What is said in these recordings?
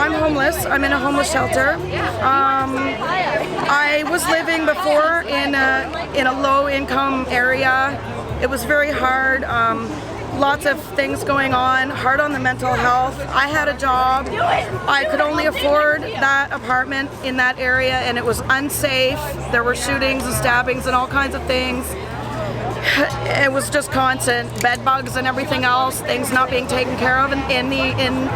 I'm homeless. I'm in a homeless shelter. I was living before in a low-income area. It was very hard. Lots of things going on, hard on the mental health. I had a job. I could only afford that apartment in that area, and it was unsafe. There were shootings and stabbings and all kinds of things. It was just constant bed bugs and everything else, things not being taken care of in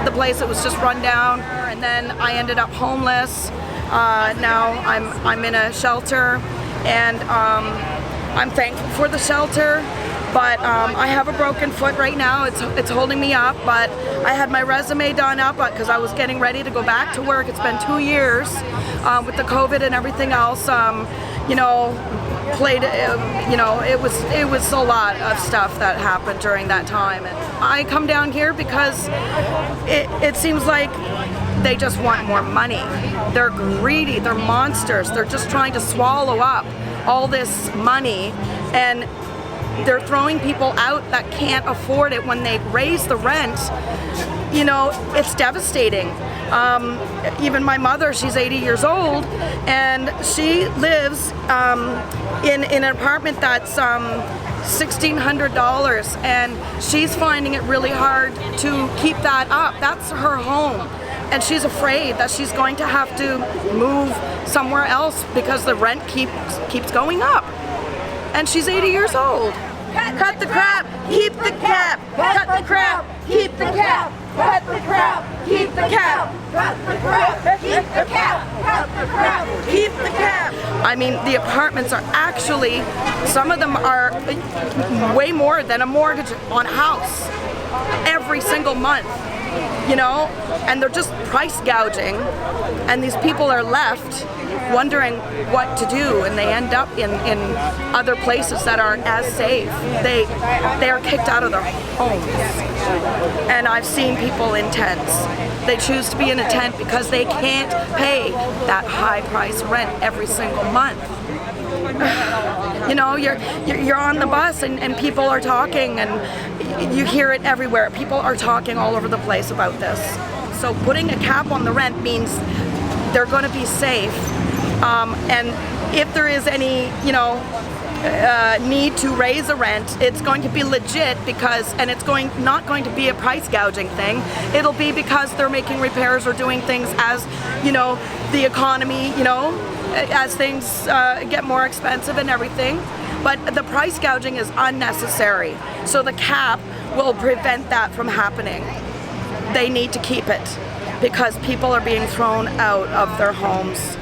the place. It was just run down, and then I ended up homeless. Now I'm in a shelter, and I'm thankful for the shelter. But I have a broken foot right now. It's holding me up, but I had my resume done up because I was getting ready to go back to work. It's been 2 years with the COVID and everything else. It was a lot of stuff that happened during that time. And I come down here because it seems like they just want more money. They're greedy, they're monsters. They're just trying to swallow up all this money, and they're throwing people out that can't afford it when they raise the rent. It's devastating. Even my mother, she's 80 years old, and she lives in an apartment that's $1,600, and she's finding it really hard to keep that up. That's her home, and she's afraid that she's going to have to move somewhere else because the rent keeps going up. And she's 80 years old. Cut the crap, keep the cap. Cut the crap, keep the cap. Cut the crap, keep the cap. Cut the crap, keep the cap. Cut the crap, keep the cap. I mean, the apartments are actually, some of them are way more than a mortgage on a house every single month. And they're just price gouging, and these people are left wondering what to do, and they end up in other places that aren't as safe. They are kicked out of their homes, and I've seen people in tents. They choose to be in a tent because they can't pay that high price rent every single month. You're on the bus and people are talking, and you hear it everywhere. People are talking all over the place about this. So putting a cap on the rent means they're going to be safe. And if there is any, need to raise a rent, it's going to be legit and it's not going to be a price gouging thing. It'll be because they're making repairs or doing things as, the economy, as things get more expensive and everything. But the price gouging is unnecessary. So the cap will prevent that from happening. They need to keep it because people are being thrown out of their homes.